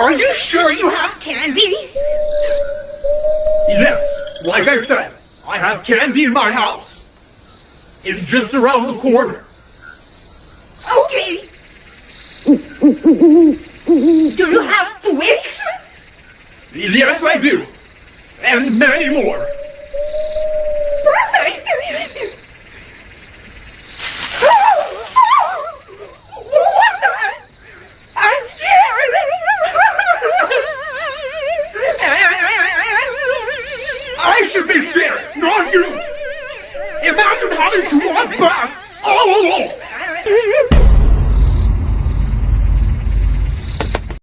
Are you sure you have candy? Yes, like I said, I have candy in my house. It's just around the corner. Okay. Do you have Twix? Yes, I do. And many more. Perfect. What was that? I'm scared. I should be scared, not you. Imagine having to walk back